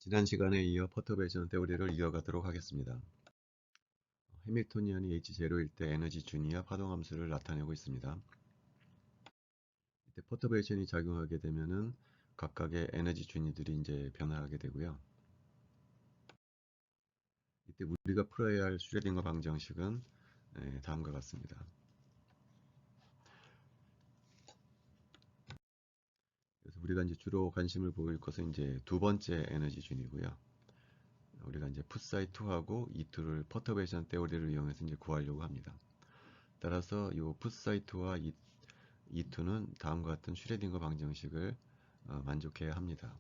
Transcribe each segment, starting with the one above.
지난 시간에 이어 퍼터베이션 테오리를 이어가도록 하겠습니다. 해밀토니안이 H0일 때 에너지 준위와 파동함수를 나타내고 있습니다. 이때 퍼터베이션이 작용하게 되면은 각각의 에너지 준위들이 이제 변화하게 되고요. 이때 우리가 풀어야 할 슈레딩거 방정식은 다음과 같습니다. 그래서 우리가 이제 주로 관심을 보일 것은 이제 두 번째 에너지 준위고요. 우리가 이제 풋사이2하고 E2를 퍼터베이션 테오리를 이용해서 이제 구하려고 합니다. 따라서 이 풋사이2와 E2는 다음과 같은 슈레딩거 방정식을 만족해야 합니다.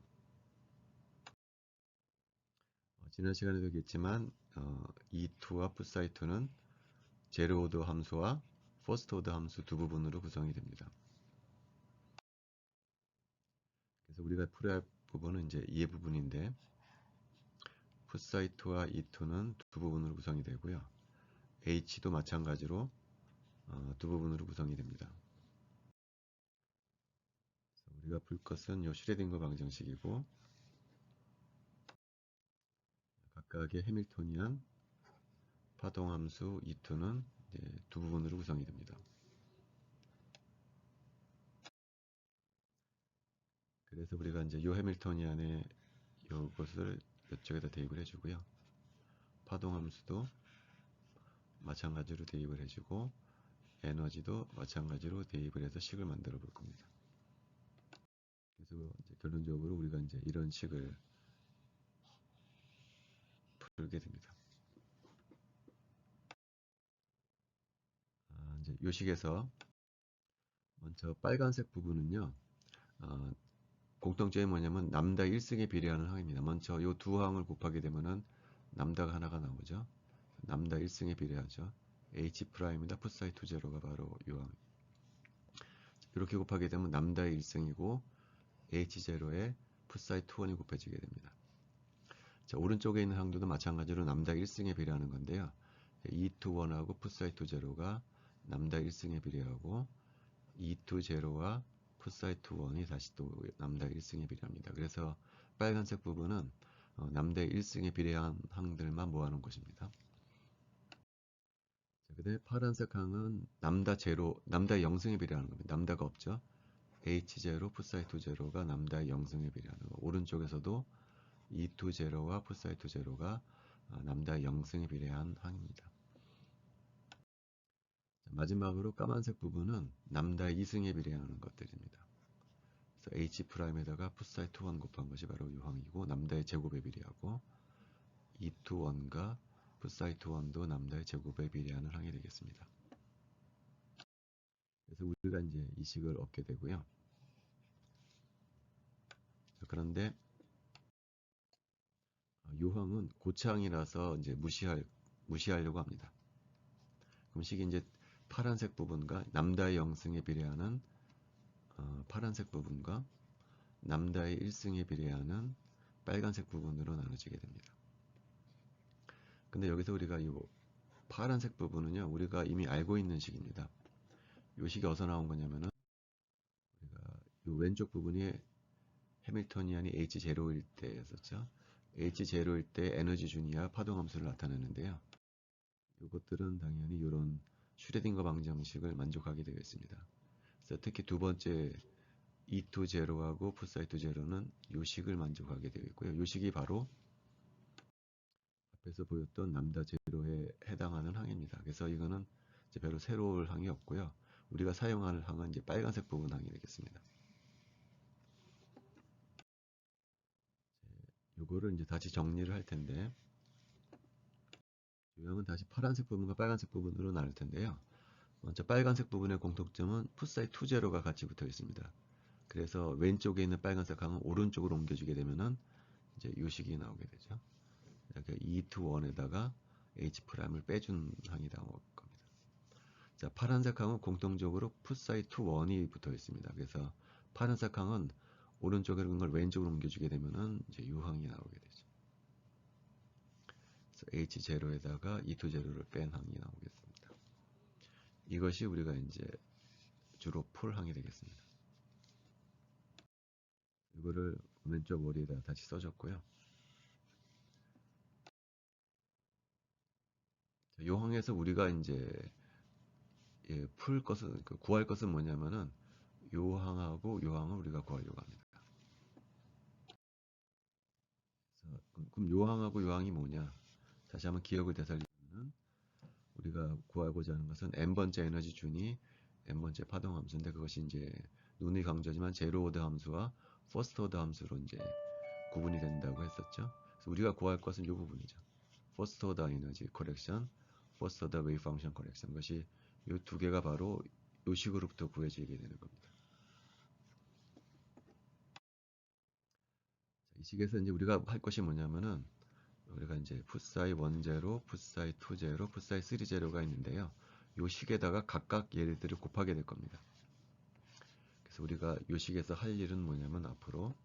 지난 시간에도 얘기했지만 E2와 풋사이2는 제로 오더 함수와 퍼스트 오더 함수 두 부분으로 구성이 됩니다. 그래서 우리가 풀어야 할 부분은 이제 이 부분인데 풋사이2와 E2는 두 부분으로 구성이 되고요. H도 마찬가지로 두 부분으로 구성이 됩니다. 우리가 풀 것은 이 슈레딩거 방정식이고 각각의 해밀토니안 파동함수 E2는 두 부분으로 구성이 됩니다. 그래서 우리가 이제 요 해밀토니안에 요것을 이쪽에다 대입을 해주고요. 파동함수도 마찬가지로 대입을 해주고 에너지도 마찬가지로 대입을 해서 식을 만들어 볼 겁니다. 그래서 이제 결론적으로 우리가 이제 이런 식을 풀게 됩니다. 이제 요 식에서 먼저 빨간색 부분은요. 공통점이 뭐냐면 남다 1승에 비례하는 항입니다. 먼저 이 두 항을 곱하게 되면은 남다가 하나가 나오죠. 남다 1승에 비례하죠. H'이다. 풋사이 2제로가 바로 이 항. 이렇게 곱하게 되면 남다의 1승이고 H0에 풋사이 2원이 곱해지게 됩니다. 자, 오른쪽에 있는 항도도 마찬가지로 남다 1승에 비례하는 건데요. E21하고 풋사이 2제로가 남다 1승에 비례하고 E20와 풋사이 2원이 다시 또 남다 1승에 비례합니다. 그래서 빨간색 부분은 남다 1승에 비례한 항들만 모아놓은 것입니다. 그다음에 파란색 항은 남다 0승에 비례하는 겁니다. 남다가 없죠. H0, 풋사이 2제로가 남다의 0승에 비례하는 거. 오른쪽에서도 E20와 풋사이 2제로가 남다의 0승에 비례한 항입니다. 마지막으로 까만색 부분은 남다의 2승에 비례하는 것들입니다. 그래서 H'에다가 풋사이 2원 곱한 것이 바로 이 항이고 남다의 제곱에 비례하고 E21과 풋사이 2원도 남다의 제곱에 비례하는 항이 되겠습니다. 그래서 우리가 이제 이 식을 얻게 되고요. 그런데 이 항은 고차항이라서 이제 무시하려고 합니다. 그럼 식이 이제 파란색 부분과 남다의 0승에 비례하는 파란색 부분과 남다의 1승에 비례하는 빨간색 부분으로 나눠지게 됩니다. 근데 여기서 우리가 이 파란색 부분은요, 우리가 이미 알고 있는 식입니다. 이 식이 어디서 나온 거냐면은 우리가 이 왼쪽 부분이 해밀토니안이 H0일 때였었죠. H0일 때 에너지 준위와 파동함수를 나타내는데요. 이것들은 당연히 이런 슈레딩거 방정식을 만족하게 되겠습니다. 그래서 특히 두 번째 E20하고 풋사이 2제로는 이 식을 만족하게 되겠고요. 이 식이 바로 앞에서 보였던 남다 제로에 해당하는 항입니다. 그래서 이거는 이제 별로 새로울 항이 없고요. 우리가 사용할 항은 이제 빨간색 부분 항이 되겠습니다. 요거를 이제 다시 정리를 할 텐데 유형은 다시 파란색 부분과 빨간색 부분으로 나눌 텐데요. 먼저 빨간색 부분의 공통점은 풋사이 2제로가 같이 붙어 있습니다. 그래서 왼쪽에 있는 빨간색 항은 오른쪽으로 옮겨주게 되면은 이제 요 식이 나오게 되죠. 이렇게 E21에다가 H'을 빼준 항이 나올 겁니다. 자, 파란색 항은 공통적으로 풋사이 2원이 붙어 있습니다. 그래서 파란색 항은 오른쪽에 있는 걸 왼쪽으로 옮겨주게 되면은 이제 요 항이 나오게 되죠. 그래서 H0에다가 E20를 뺀 항이 나오겠습니다. 이것이 우리가 이제 주로 풀 항이 되겠습니다. 이거를 왼쪽 머리에다 다시 써줬고요. 요항에서 우리가 이제 풀 것은 구할 것은 뭐냐면은 요항하고 요항을 우리가 구하려고 합니다. 그럼 요항하고 요항이 뭐냐? 다시 한번 기억을 되살리면 우리가 구하고자 하는 것은 n번째 에너지 준이 n번째 파동 함수인데 그것이 이제 눈이 강조지만 제로 오더 함수와 퍼스트 오더 함수로 이제 구분이 된다고 했었죠. 그래서 우리가 구할 것은 이 부분이죠. 퍼스트 오더 에너지 커렉션, 퍼스트 오더 웨이브 펑션 커렉션. 그것이 이 두 개가 바로 이 식으로부터 구해지게 되는 겁니다. 이 식에서 이제 우리가 할 것이 뭐냐면은 우리가 이제 풋사이 1제로, 풋사이 2제로, 풋사이 3제로가 있는데요. 이 식에다가 각각 얘들을 곱하게 될 겁니다. 그래서 우리가 이 식에서 할 일은 뭐냐면 앞으로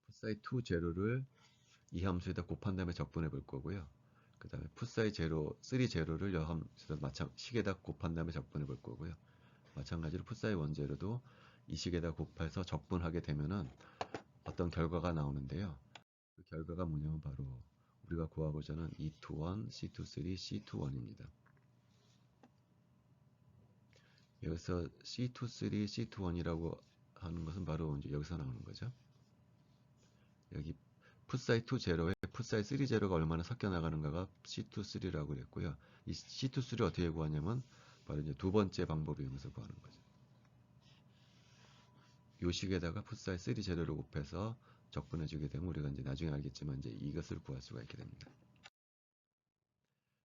풋사이 2제로를 이 함수에다 곱한 다음에 적분해 볼 거고요. 그 다음에 풋사이 제로, 3제로를 이 함수에다 식에다 곱한 다음에 적분해 볼 거고요. 마찬가지로 풋사이 1제로도 이 식에다 곱해서 적분하게 되면은 어떤 결과가 나오는데요. 그 결과가 뭐냐면 바로 우리가 구하고자 하는 E21, C23, C21입니다. 여기서 C23, C21이라고 하는 것은 바로 이제 여기서 나오는 거죠. 여기 풋사이 2 제로에 풋사이 3 제로가 얼마나 섞여 나가는가가 C23라고 그랬고요. 이 C23를 어떻게 구하냐면 바로 이제 두 번째 방법을 이용해서 구하는 거죠. 요 식에다가 풋사이 3 제로를 곱해서 적분해 주게 되면 우리가 이제 나중에 알겠지만 이제 이것을 구할 수가 있게 됩니다.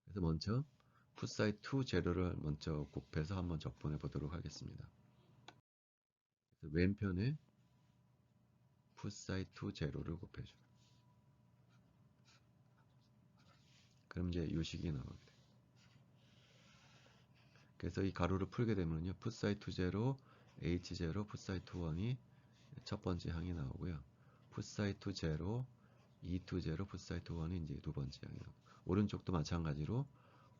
그래서 먼저 풋사이 2 제로를 먼저 곱해서 한번 적분해 보도록 하겠습니다. 그래서 왼편에 풋사이 2 제로를 곱해줘요. 그럼 이제 요 식이 나오게 돼요. 그래서 이 가로를 풀게 되면요. 풋사이 2 제로, H 제로, 풋사이 2 1이 첫 번째 항이 나오고요. 풋사이 2 제로, E2 제로, 풋사이 2 1이 이제 두 번째 항이 나오고 오른쪽도 마찬가지로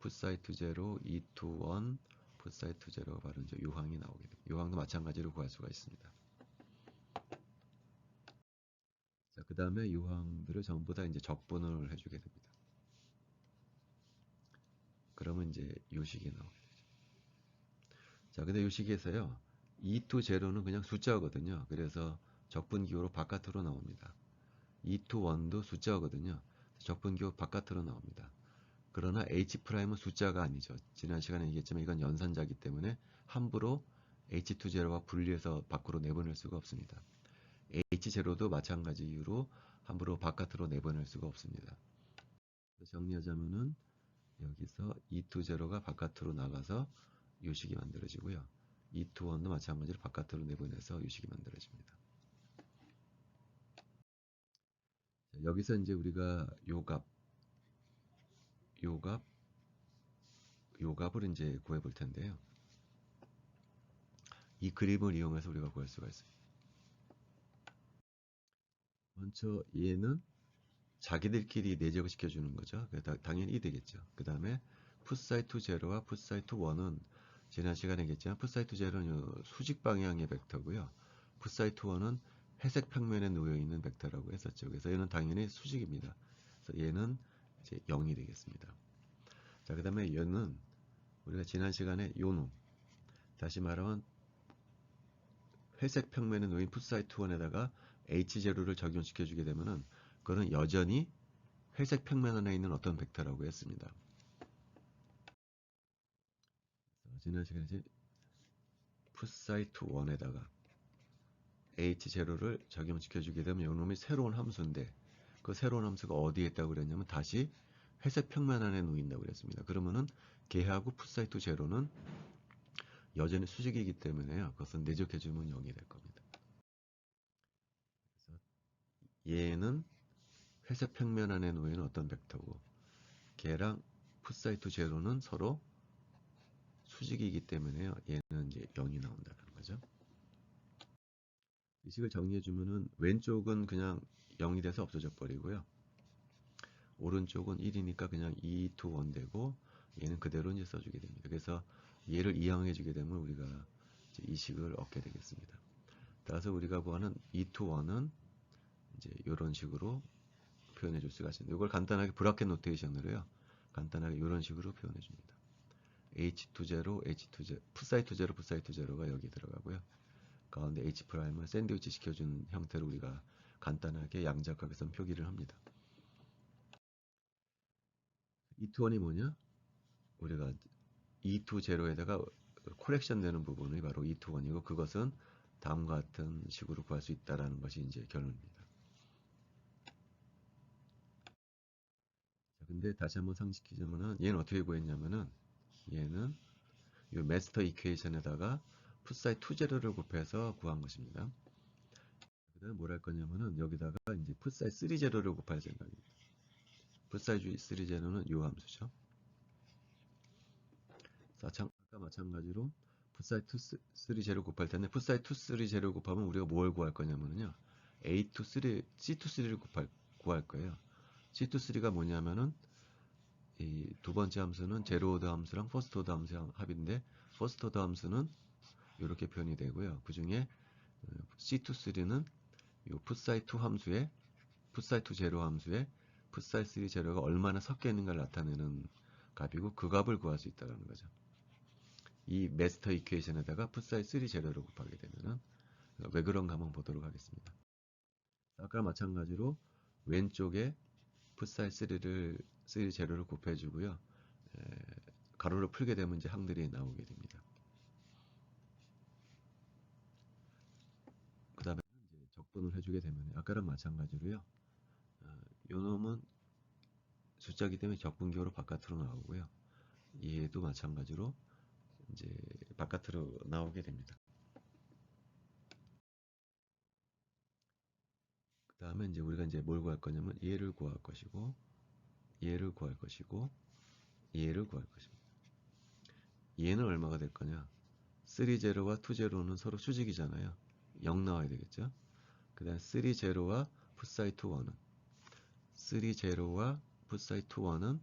풋사이 2 제로, E2 1, 풋사이 2 제로가 바로 이제 요 항이 나오게 돼요. 요 항도 마찬가지로 구할 수가 있습니다. 자, 그 다음에 요 항들을 전부 다 이제 적분을 해주게 됩니다. 그러면 이제 요 식이 나오게 되죠. 자, 근데 요 식에서요. E2 제로는 그냥 숫자거든요. 그래서 적분기호로 바깥으로 나옵니다. E2 1도 숫자거든요. 적분기호 바깥으로 나옵니다. 그러나 H'은 숫자가 아니죠. 지난 시간에 얘기했지만 이건 연산자이기 때문에 함부로 H2 제로와 분리해서 밖으로 내보낼 수가 없습니다. H 제로도 마찬가지 이유로 함부로 바깥으로 내보낼 수가 없습니다. 정리하자면은 여기서 E2 제로가 바깥으로 나가서 요식이 만들어지고요. E2 1도 마찬가지로 바깥으로 내보내서 요식이 만들어집니다. 여기서 이제 우리가 요 값을 이제 구해 볼 텐데요. 이 그림을 이용해서 우리가 구할 수가 있습니다. 먼저 얘는 자기들끼리 내적을 시켜주는 거죠. 당연히 2 되겠죠. 그 다음에 풋사이 2 제로와 풋사이 2 1은 지난 시간에 얘기했지만 풋사이 2 제로는 수직 방향의 벡터고요. 풋사이 2 1은 회색 평면에 놓여 있는 벡터라고 했었죠. 그래서 얘는 당연히 수직입니다. 그래서 얘는 이제 0이 되겠습니다. 자, 그 다음에 얘는 우리가 지난 시간에 요놈 다시 말하면 회색 평면에 놓인 풋사이 2 1에다가 H0를 적용시켜주게 되면은 그거는 여전히 회색 평면 안에 있는 어떤 벡터라고 했습니다. 지난 시간에 이제 풋사이 2 1에다가 H0를 적용시켜주게 되면 이놈이 새로운 함수인데 그 새로운 함수가 어디에 있다고 그랬냐면 다시 회색 평면 안에 놓인다고 그랬습니다. 그러면은 걔하고 풋사이 2 제로는 여전히 수직이기 때문에요. 그것은 내적해주면 0이 될 겁니다. 그래서 얘는 회색 평면 안에 놓이는 어떤 벡터고 걔랑 풋사이 2 제로는 서로 수직이기 때문에요. 얘는 이제 0이 나온다는 거죠. 이 식을 정리해주면은 왼쪽은 그냥 0이 돼서 없어져 버리고요. 오른쪽은 1이니까 그냥 2, 2, 1 되고 얘는 그대로 이제 써주게 됩니다. 그래서 얘를 이항해주게 되면 우리가 이제 이 식을 얻게 되겠습니다. 따라서 우리가 구하는 2, 2, 1은 이제 이런 식으로 표현해 줄 수가 있습니다. 이걸 간단하게 브라켓 노테이션으로요. 간단하게 이런 식으로 표현해 줍니다. H20, H20, 풋사이20, 풋사이20가 여기 들어가고요. 가운데 H'을 샌드위치 시켜준 형태로 우리가 간단하게 양자각에선 표기를 합니다. E21이 뭐냐? 우리가 E20에다가 코렉션 되는 부분이 바로 E21이고 그것은 다음과 같은 식으로 구할 수 있다라는 것이 이제 결론입니다. 자, 근데 다시 한번 상식시키자면은 얘는 어떻게 구했냐면은 얘는 이 마스터 이퀘이션에다가 풋사이 2제로를 곱해서 구한 것입니다. 그다음 뭘 할 거냐면은 여기다가 이제 풋사이 3제로를 곱할 생각입니다. 풋사이 3제로는 이 함수죠. 아까 마찬가지로 풋사이 2, 3제로 곱할 텐데 풋사이 2, 3제로 곱하면 우리가 뭘 구할 거냐면요. A2, 3, C2, 3를 구할 거예요. C2, 3가 뭐냐면은 이 두 번째 함수는 제로 오더 함수랑 퍼스트 오더 함수의 합인데 퍼스트 오더 함수는 이렇게 표현이 되고요. 그 중에 C2, 3는 이 풋사이 2 함수에 풋사이 2 제로 함수에 풋사이 3 제로가 얼마나 섞여 있는가를 나타내는 값이고 그 값을 구할 수 있다는 거죠. 이 마스터 이퀘이션에다가 풋사이 3 제로를 곱하게 되면은 왜 그런가 한번 보도록 하겠습니다. 아까 마찬가지로 왼쪽에 풋사이 3 제로를 곱해주고요. 가로를 풀게 되면 이제 항들이 나오게 됩니다. 그 다음에 이제 적분을 해주게 되면 아까랑 마찬가지로요. 요 놈은 숫자기 때문에 적분기호로 바깥으로 나오고요. 얘도 마찬가지로 이제 바깥으로 나오게 됩니다. 그 다음에 이제 우리가 이제 뭘 구할 거냐면 얘를 구할 것이고 얘를 구할 것이고 얘를 구할 것입니다. 얘는 얼마가 될 거냐? 3제로와 2제로는 서로 수직이잖아요. 0 나와야 되겠죠? 그 다음 3제로와 풋사이 2원은 3제로와 풋사이 2원은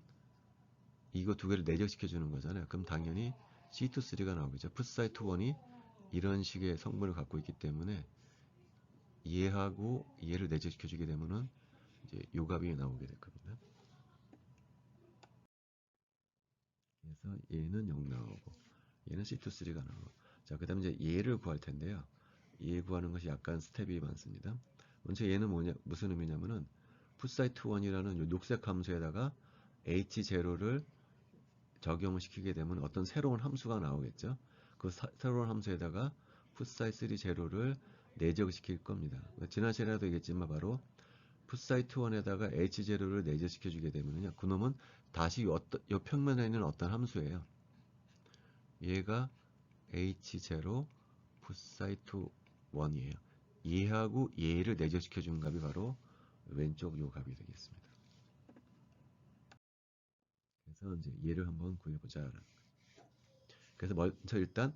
이거 두 개를 내적시켜 주는 거잖아요. 그럼 당연히 C2,3가 나오겠죠. 풋사이 2원이 이런 식의 성분을 갖고 있기 때문에 얘하고 얘를 내적시켜 주게 되면은 이제 요 값이 나오게 될 겁니다. 그래서 얘는 0 나오고 얘는 C2,3가 나오고 자, 그 다음에 이제 얘를 구할 텐데요. 얘 구하는 것이 약간 스텝이 많습니다. 먼저 얘는 뭐냐, 무슨 의미냐면은 풋사이 2원이라는 요 녹색 함수에다가 H0를 적용을 시키게 되면 어떤 새로운 함수가 나오겠죠. 그 새로운 함수에다가 풋사이 3 제로를 내적시킬 겁니다. 지난 시간에도 얘기했지만 바로 풋사이 2원에다가 H 제로를 내적시켜 주게 되면요. 그놈은 다시 이 평면에 있는 어떤 함수예요. 얘가 H 제로 풋사이 2원이에요. 얘하고 얘를 내적시켜 준 값이 바로 왼쪽 요 값이 되겠습니다. 그래서 이제 얘를 한번 구해보자. 그래서 먼저 일단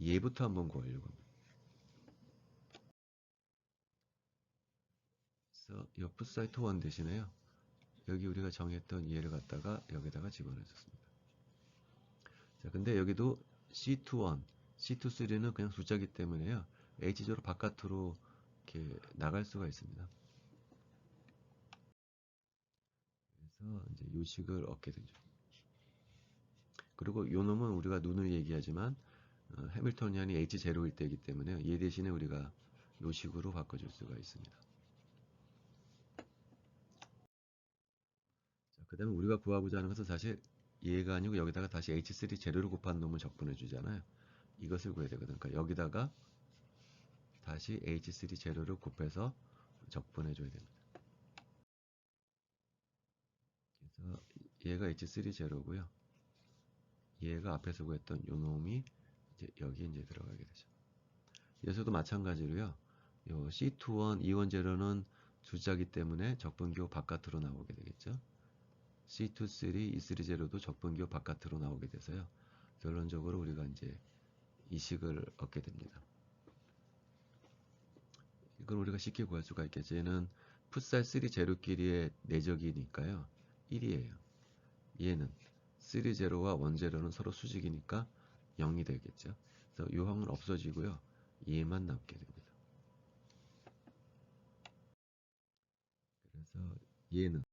얘부터 한번 구하려고 합니다. 그래서 이 풋사이트 1 대신에요. 여기 우리가 정했던 얘를 갖다가 여기다가 집어넣었습니다. 자, 근데 여기도 C21, C23는 그냥 숫자기 때문에요. H조로 바깥으로 이렇게 나갈 수가 있습니다. 그래서 이제 요 식을 얻게 되죠. 그리고 요 놈은 우리가 누누이 얘기하지만 해밀토니안이 H0일 때이기 때문에 얘 대신에 우리가 요 식으로 바꿔줄 수가 있습니다. 자, 그 다음에 우리가 구하고자 하는 것은 사실 얘가 아니고 여기다가 다시 H3 제로를 곱한 놈을 적분해 주잖아요. 이것을 구해야 되거든. 그러니까 여기다가 다시 H3 제로를 곱해서 적분해 줘야 됩니다. 그래서 얘가 H3 제로고요. 얘가 앞에서 구했던 요 놈이 이제 여기 이제 들어가게 되죠. 여기서도 마찬가지로요. 요 C21, E1 제로는 숫자기 때문에 적분기호 바깥으로 나오게 되겠죠. C23, E3 제로도 적분기호 바깥으로 나오게 돼서요. 결론적으로 우리가 이제 이 식을 얻게 됩니다. 이걸 우리가 쉽게 구할 수가 있겠죠. 얘는 풋살 3 제로끼리의 내적이니까요. 1이에요. 얘는 3 제로와 1 제로는 서로 수직이니까 0이 되겠죠. 그래서 요 항은 없어지고요. 얘만 남게 됩니다. 그래서 얘는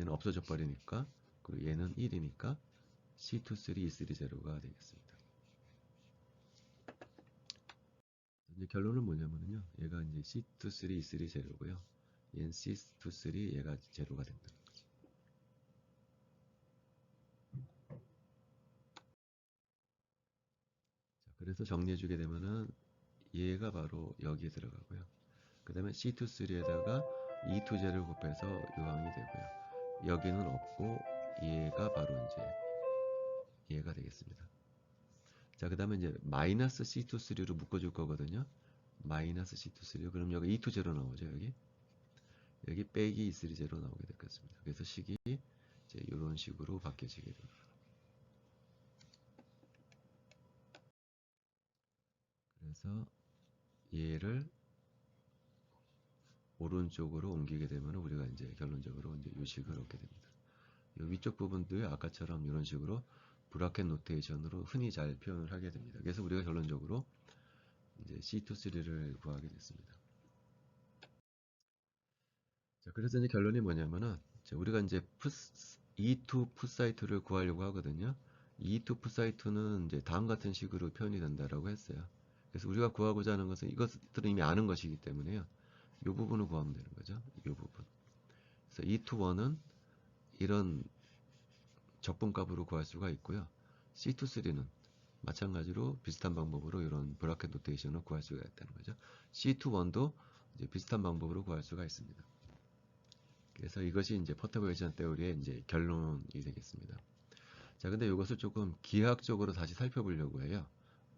없어져 버리니까 그리고 얘는 1이니까 C23, E3, 0가 되겠습니다. 이제 결론은 뭐냐면요. 얘가 이제 C23, E3, 0고요. 얘는 C23, 얘가 제로가 된다는 거죠. 자, 그래서 정리해주게 되면은 얘가 바로 여기에 들어가고요. 그 다음에 C23에다가 E2제를 곱해서 요항이 되고요. 여기는 없고 얘가 바로 이제 얘가 되겠습니다. 자, 그 다음에 이제 마이너스 C23로 묶어줄 거거든요. 마이너스 C23. 그럼 여기 E2제로 나오죠, 여기 빼기 E3 제로 나오게 되겠습니다. 그래서 식이 이제 이런 식으로 바뀌어지게 됩니다. 그래서 얘를 오른쪽으로 옮기게 되면 우리가 이제 결론적으로 이제 이 식을 얻게 됩니다. 이 위쪽 부분도 아까처럼 이런 식으로 브라켓 노테이션으로 흔히 잘 표현을 하게 됩니다. 그래서 우리가 결론적으로 이제 C23를 구하게 됐습니다. 자, 그래서 이제 결론이 뭐냐면은 우리가 이제 E2 풋사이트를 구하려고 하거든요. E2 풋사이트는 이제 다음 같은 식으로 표현이 된다라고 했어요. 그래서 우리가 구하고자 하는 것은 이것들은 이미 아는 것이기 때문에요. 이 부분을 구하면 되는 거죠. 이 부분. 그래서 E21은 이런 적분값으로 구할 수가 있고요. C23는 마찬가지로 비슷한 방법으로 이런 브라켓 노테이션을 구할 수가 있다는 거죠. C21도 이제 비슷한 방법으로 구할 수가 있습니다. 그래서 이것이 이제 퍼터베이션 테오리의 이제 결론이 되겠습니다. 자, 근데 이것을 조금 기하학적으로 다시 살펴보려고 해요.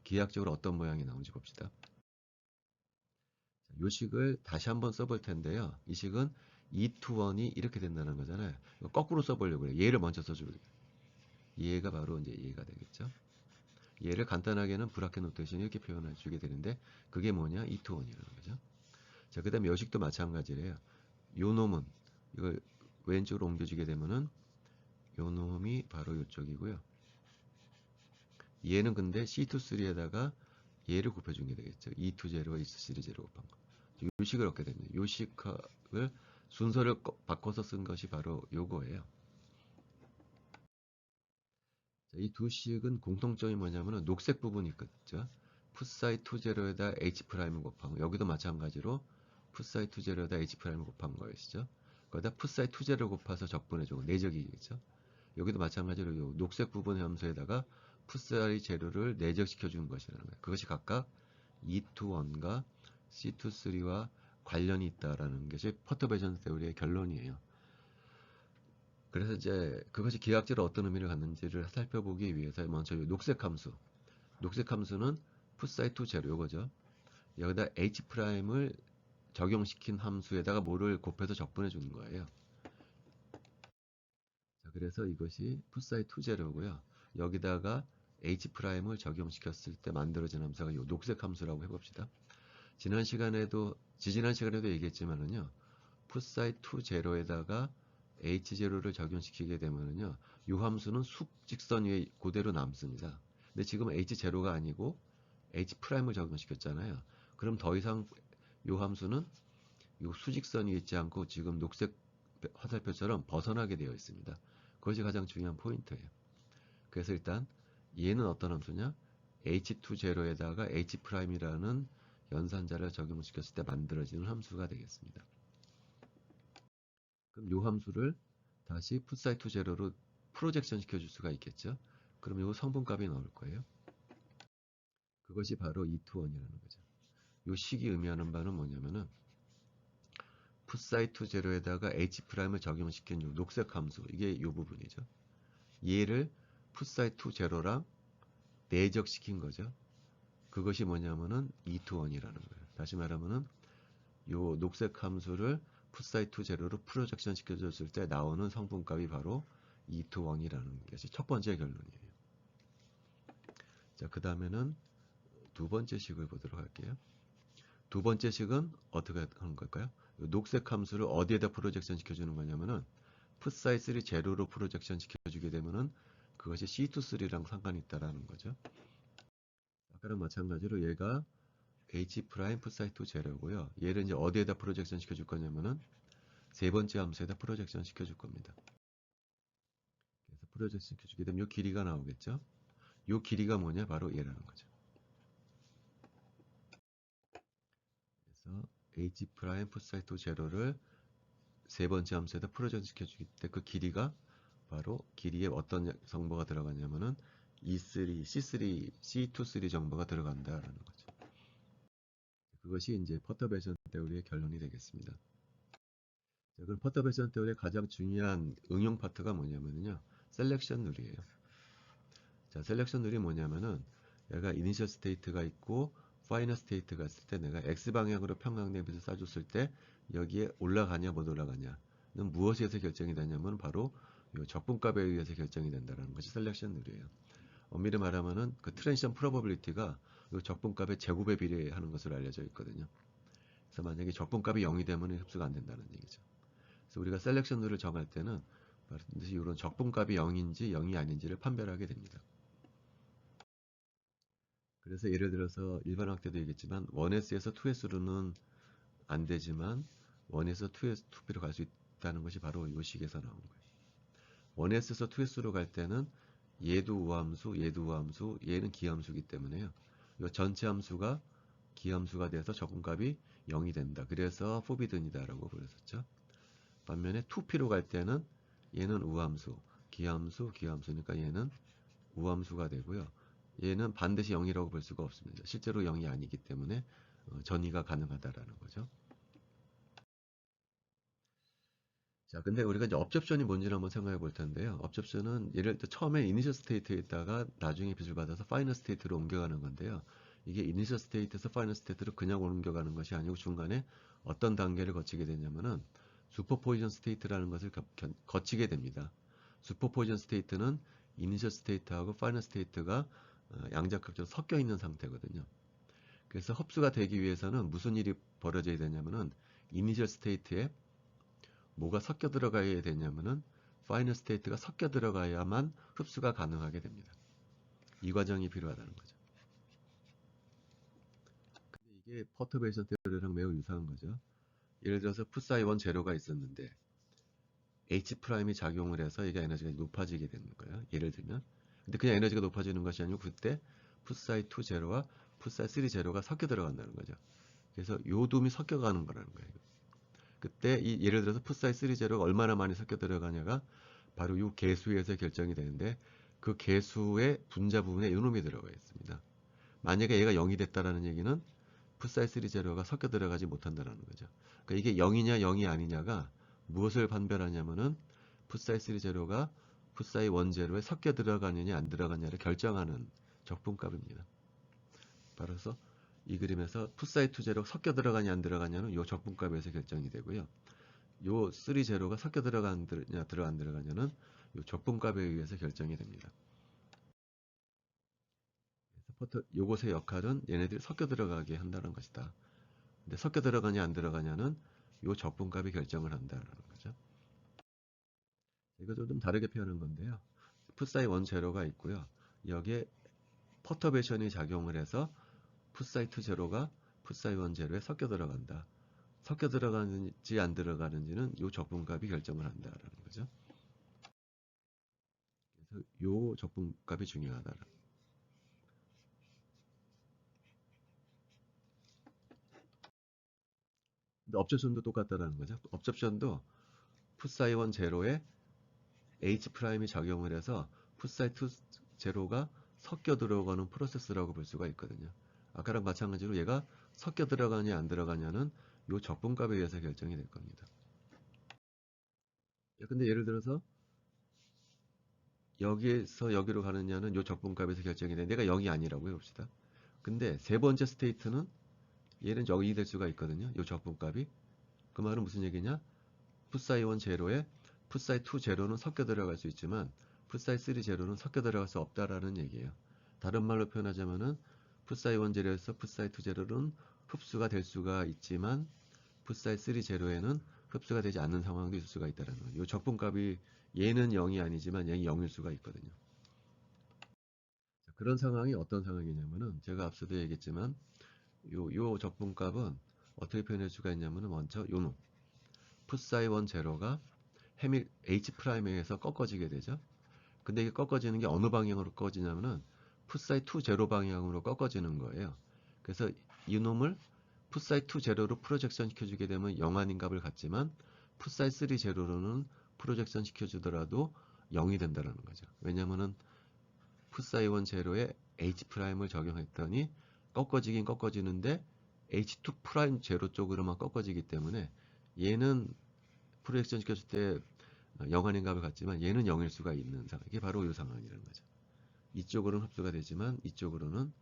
기하학적으로 어떤 모양이 나오는지 봅시다. 이 식을 다시 한번 써볼 텐데요. 이 식은 2 to 1이 이렇게 된다는 거잖아요. 거꾸로 써보려고 해요. 얘를 먼저 써주고 얘가 바로 이제 얘가 되겠죠. 얘를 간단하게는 브라켓 노테이션 이렇게 표현해 주게 되는데 그게 뭐냐? 2 to 1이라는 거죠. 자, 그 다음에 요식도 마찬가지래요. 요 놈은 이걸 왼쪽으로 옮겨주게 되면은 요 놈이 바로 이쪽이고요. 얘는 근데 C23에다가 얘를 곱해준 게 되겠죠. E20와 E3제로 곱한 거. 요식을 얻게 됩니다. 요식을 순서를 바꿔서 쓴 것이 바로 요거예요. 이 두 식은 공통점이 뭐냐면 녹색 부분이 있겠죠. 풋사이 2제로에다 H 프라임을 곱한 거. 여기도 마찬가지로 풋사이 2제로에다 H 프라임을 곱한 거였죠. 거기다 풋사이 2제로 곱해서 적분해주고 내적이겠죠. 여기도 마찬가지로 요 녹색 부분 함수에다가 풋사이 제로를 내적시켜 주는 것이라는 거예요. 그것이 각각 E21과 C23와 관련이 있다라는 것이 퍼터베이션 테오리의 결론이에요. 그래서 이제 그것이 기하학적으로 어떤 의미를 갖는지를 살펴보기 위해서 먼저 이 녹색 함수. 녹색 함수는 풋사이2 제로 요거죠. 여기다 H'을 적용시킨 함수에다가 뭐를 곱해서 적분해 주는 거예요. 자, 그래서 이것이 풋사이2 제로고요. 여기다가 H'을 적용시켰을 때 만들어진 함수가 이 녹색 함수라고 해봅시다. 지지난 시간에도 얘기했지만은요. 풋사이2 제로에다가 H0를 적용시키게 되면은요. 이 함수는 수직선 위에 그대로 남습니다. 근데 지금 H0가 아니고 H'을 적용시켰잖아요. 그럼 더 이상 이 함수는 이 수직선 위에 있지 않고 지금 녹색 화살표처럼 벗어나게 되어 있습니다. 그것이 가장 중요한 포인트예요. 그래서 일단 얘는 어떤 함수냐? H20에다가 H'이라는 연산자를 적용시켰을 때 만들어지는 함수가 되겠습니다. 그럼 이 함수를 다시 풋사이2 제로로 프로젝션 시켜줄 수가 있겠죠. 그럼 이 성분값이 나올 거예요. 그것이 바로 E21이라는 거죠. 이 식이 의미하는 바는 뭐냐면은 풋사이2 제로에다가 H'을 적용시킨 이 녹색 함수, 이게 이 부분이죠. 얘를 풋사이2 제로랑 내적시킨 거죠. 그것이 뭐냐면은 E21이라는 거예요. 다시 말하면은 이 녹색 함수를 풋사이2 제로로 프로젝션 시켜줬을 때 나오는 성분값이 바로 E21이라는 것이 첫 번째 결론이에요. 자, 그 다음에는 두 번째 식을 보도록 할게요. 두 번째 식은 어떻게 하는 걸까요? 녹색 함수를 어디에다 프로젝션 시켜주는 거냐면은 풋사이3 제로로 프로젝션 시켜주게 되면은 그것이 C23랑 상관이 있다라는 거죠. 아까랑 마찬가지로 얘가 H 프라임 풋사이2 제로고요. 얘를 이제 어디에다 프로젝션 시켜줄 거냐면은 세 번째 함수에다 프로젝션 시켜줄 겁니다. 프로젝트 시켜주게 되면 이 길이가 나오겠죠. 이 길이가 뭐냐? 바로 얘라는 거죠. 그래서 h 프라임 풋사이토 제로를 세 번째 함수에다 프로젝트 시켜주기 때 그 길이가 바로 길이에 어떤 정보가 들어가냐면은 E3, C3, C23 정보가 들어간다라는 거죠. 그것이 이제 퍼터베이션 테오리의 결론이 되겠습니다. 자, 그럼 퍼터베이션 테오리의 가장 중요한 응용 파트가 뭐냐면요. 셀렉션 룰이에요. 자, 셀렉션 룰이 뭐냐면은 얘가 이니셜 스테이트가 있고 파이널 스테이트가 있을 때 내가 X 방향으로 평행된 빛을 쏴줬을 때 여기에 올라가냐 못 올라가냐는 무엇에 의해서 결정이 되냐면 바로 이 적분값에 의해서 결정이 된다는 것이 셀렉션 룰이에요. 엄밀히 말하면은 그 트랜지션 프로버빌리티가 이 적분값의 제곱에 비례하는 것으로 알려져 있거든요. 그래서 만약에 적분값이 0이 되면 흡수가 안 된다는 얘기죠. 그래서 우리가 셀렉션 룰을 정할 때는 반드시 이런 적분값이 0인지 0이 아닌지를 판별하게 됩니다. 그래서 예를 들어서 일반학 때도 얘기했지만 1S에서 2S로는 안 되지만 1에서 2B로 갈 수 있다는 것이 바로 이 식에서 나온 거예요. 1S에서 2S로 갈 때는 얘도 우함수, 얘도 우함수, 얘는 기함수이기 때문에요. 이 전체 함수가 기함수가 돼서 적분값이 0이 된다. 그래서 포비든이다라고 그랬었죠. 반면에 2P로 갈 때는 얘는 우함수, 기함수, 기함수니까 얘는 우함수가 되고요. 얘는 반드시 0이라고 볼 수가 없습니다. 실제로 0이 아니기 때문에 전이가 가능하다라는 거죠. 자, 근데 우리가 이제 업접션이 뭔지를 한번 생각해 볼 텐데요. 업접션은 예를 들어 처음에 이니셜 스테이트에 있다가 나중에 빛을 받아서 파이널 스테이트로 옮겨가는 건데요. 이게 이니셜 스테이트에서 파이널 스테이트로 그냥 옮겨가는 것이 아니고 중간에 어떤 단계를 거치게 되냐면은 슈퍼포지션 스테이트라는 것을 거치게 됩니다. 슈퍼포지션 스테이트는 이니셜 스테이트하고 파이널 스테이트가 양자각적으로 섞여 있는 상태거든요. 그래서 흡수가 되기 위해서는 무슨 일이 벌어져야 되냐면은 이니셜 스테이트에 뭐가 섞여 들어가야 되냐면은 파이널 스테이트가 섞여 들어가야만 흡수가 가능하게 됩니다. 이 과정이 필요하다는 거죠. 근데 이게 퍼터베이션 테오리랑 매우 유사한 거죠. 예를 들어서 풋사이1 제로가 있었는데 H'이 작용을 해서 이게 에너지가 높아지게 되는 거예요. 예를 들면. 근데 그냥 에너지가 높아지는 것이 아니고 그때 풋사이2 제로와 풋사이3 제로가 섞여 들어간다는 거죠. 그래서 요둠이 섞여가는 거라는 거예요. 그때 예를 들어서 풋사이 3 제로가 얼마나 많이 섞여 들어가냐가 바로 이 개수에서 결정이 되는데 그 개수의 분자 부분에 요놈이 들어가 있습니다. 만약에 얘가 0이 됐다라는 얘기는 풋사이 3 제로가 섞여 들어가지 못한다는 거죠. 그러니까 이게 0이냐 0이 아니냐가 무엇을 판별하냐면은 풋사이 3 제로가 풋사이 1 제로에 섞여 들어가느냐 안 들어가느냐를 결정하는 적분값입니다. 바로서 이 그림에서 풋사이 2 제로 섞여 들어가냐 안 들어가냐는 이 적분값에서 결정이 되고요. 요 3 제로가 섞여 들어가느냐 안 들어가냐는 요 적분값에 의해서 결정이 됩니다. 그래서 요것의 역할은 얘네들이 섞여 들어가게 한다는 것이다. 근데 섞여 들어가냐 안 들어가냐는 요 적분값이 결정을 한다는 거죠. 이거 좀 다르게 표현한 건데요. 풋사이 1 제로가 있고요. 여기에 퍼터베이션이 작용을 해서 풋사이 2 제로가 풋사이 1 제로에 섞여 들어간다. 섞여 들어가는지 안 들어가는지는 요 적분값이 결정을 한다라는 거죠. 그래서 요 적분값이 중요하다. 근데 업접션도 똑같다라는 거죠. 업접션도 풋사이 1 제로에 H 프라임이 작용을 해서 풋사이 2 제로가 섞여 들어가는 프로세스라고 볼 수가 있거든요. 아까랑 마찬가지로 얘가 섞여 들어가냐 안 들어가냐는 요 적분값에 의해서 결정이 될 겁니다. 근데 예를 들어서 여기에서 여기로 가느냐는 요 적분값에서 결정이 돼. 내가 0이 아니라고 해봅시다. 근데 세 번째 스테이트는 얘는 0이 될 수가 있거든요. 요 적분값이. 그 말은 무슨 얘기냐? 풋사이 1 제로에 풋사이 2 제로는 섞여 들어갈 수 있지만 풋사이 3 제로는 섞여 들어갈 수 없다라는 얘기예요. 다른 말로 표현하자면은 풋사이 1 제로에서 풋사이 2 제로는 흡수가 될 수가 있지만 풋사이 3 제로에는 흡수가 되지 않는 상황도 있을 수가 있다는 거예요. 이 적분값이 얘는 0이 아니지만 얘는 0일 수가 있거든요. 자, 그런 상황이 어떤 상황이냐면은 제가 앞서도 얘기했지만 요 적분값은 어떻게 표현할 수가 있냐면은 먼저 요놈 풋사이 1 제로가 H 프라임에 의해서 꺾어지게 되죠. 근데 이게 꺾어지는 게 어느 방향으로 꺾어지냐면은 풋사이 2 제로 방향으로 꺾어지는 거예요. 그래서 이놈을 풋사이 2 제로로 프로젝션 시켜주게 되면 0 아닌 값을 갖지만 풋사이 3 제로로는 프로젝션 시켜주더라도 0이 된다는 거죠. 왜냐면은 풋사이 1 제로에 H'을 적용했더니 꺾어지긴 꺾어지는데 H2 프라임 제로 쪽으로만 꺾어지기 때문에 얘는 프로젝션 시켰을 때 0 아닌 값을 갖지만 얘는 0일 수가 있는 상황. 이게 바로 이 상황이라는 거죠. 이쪽으로는 흡수가 되지만 이쪽으로는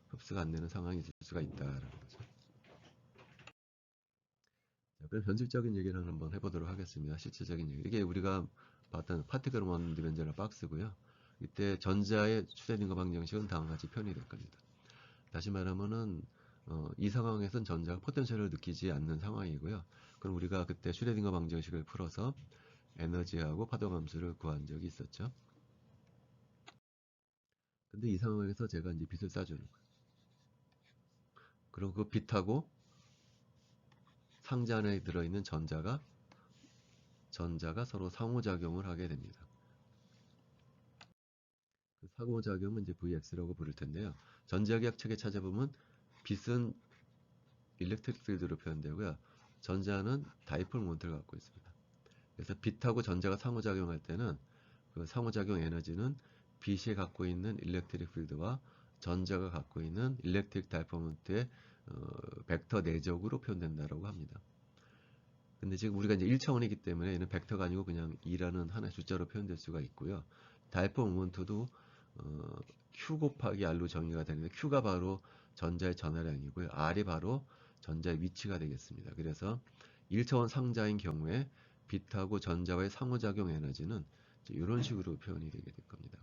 흡수가 안 되는 상황이 있을 수가 있다라는 거죠. 자, 그럼 현실적인 얘기를 한번 해보도록 하겠습니다. 실질적인 얘기. 이게 우리가 봤던 파티클 원 디멘전럴 박스고요. 이때 전자의 슈레딩거 방정식은 다음과 같이 표현이 될 겁니다. 다시 말하면은 이 상황에선 전자가 포텐셜을 느끼지 않는 상황이고요. 그럼 우리가 그때 슈레딩거 방정식을 풀어서 에너지하고 파동 함수를 구한 적이 있었죠. 근데 이 상황에서 제가 이제 빛을 쏴주는 거예요. 그리고 그 빛하고 상자 안에 들어있는 전자가 서로 상호작용을 하게 됩니다. 그 상호작용은 이제 VX라고 부를 텐데요. 전자기학 책에 찾아보면 빛은 일렉트릭 필드로 표현되고요. 전자는 다이폴 모멘트를 갖고 있습니다. 그래서 빛하고 전자가 상호작용할 때는 그 상호작용 에너지는 빛이 갖고 있는 일렉트릭 필드와 전자가 갖고 있는 일렉트릭 다이폴 모멘트의 벡터 내적으로 표현된다고 합니다. 근데 지금 우리가 이제 1차원이기 때문에 얘는 벡터가 아니고 그냥 2라는 하나의 숫자로 표현될 수가 있고요. 다이폴 모멘트도 Q 곱하기 R로 정의가 되는데 Q가 바로 전자의 전하량이고요. R이 바로 전자의 위치가 되겠습니다. 그래서 1차원 상자인 경우에 빛하고 전자와의 상호작용 에너지는 이런 식으로 표현이 되게 될 겁니다.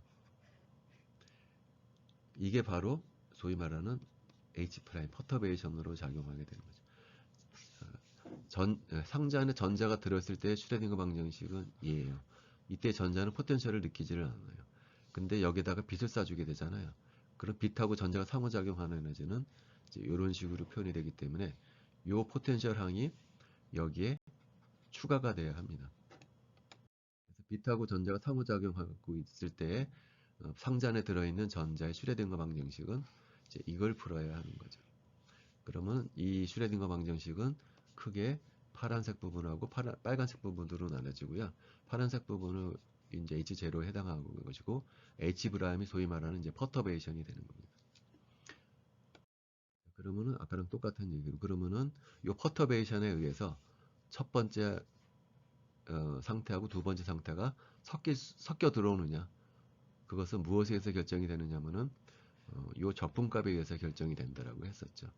이게 바로 소위 말하는 H' 퍼터베이션으로 작용하게 되는 거죠. 상자 안에 전자가 들어있을 때 슈레딩거 방정식은 이에요. 이때 전자는 포텐셜을 느끼지를 않아요. 근데 여기다가 빛을 쏴주게 되잖아요. 그럼 빛하고 전자가 상호작용하는 에너지는 이런 식으로 표현이 되기 때문에 이 포텐셜 항이 여기에 추가가 돼야 합니다. 그래서 빛하고 전자가 상호작용하고 있을 때 상자 안에 들어있는 전자의 슈레딩거 방정식은 이걸 풀어야 하는 거죠. 그러면 이 슈레딩거 방정식은 크게 파란색 부분하고 빨간색 부분으로 나눠지고요. 파란색 부분은 이제 H0에 해당하는 것이고 H 브라임이 소위 말하는 이제 퍼터베이션이 되는 겁니다. 그러면은 아까랑 똑같은 얘기로 그러면은 이 퍼터베이션에 의해서 첫 번째 상태하고 두 번째 상태가 섞여 들어오느냐 그것은 무엇에 의해서 결정이 되느냐면은 이 적분값에 의해서 결정이 된다라고 했었죠.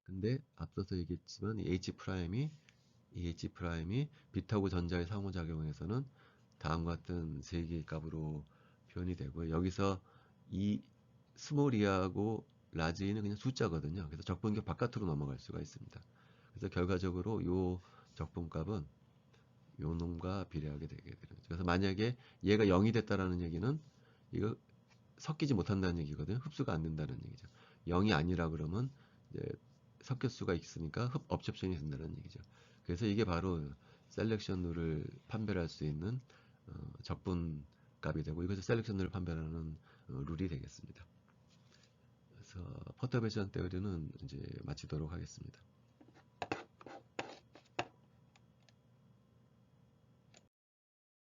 근데 앞서서 얘기했지만 이 H''이 빛하고 전자의 상호작용에서는 다음과 같은 세 개의 값으로 표현이 되고요. 여기서 이 스몰 이하고 라지 e는 그냥 숫자거든요. 그래서 적분격 바깥으로 넘어갈 수가 있습니다. 그래서 결과적으로 이 적분값은 요 놈과 비례하게 되게 되는 거죠. 그래서 만약에 얘가 0이 됐다라는 얘기는 이거 섞이지 못한다는 얘기거든요. 흡수가 안 된다는 얘기죠. 0이 아니라 그러면 이제 섞일 수가 있으니까 업cep션이 된다는 얘기죠. 그래서 이게 바로 셀렉션 룰을 판별할 수 있는 적분 값이 되고 이것을 셀렉션 룰을 판별하는 룰이 되겠습니다. 그래서 퍼터베이션 테오리는 이제 마치도록 하겠습니다.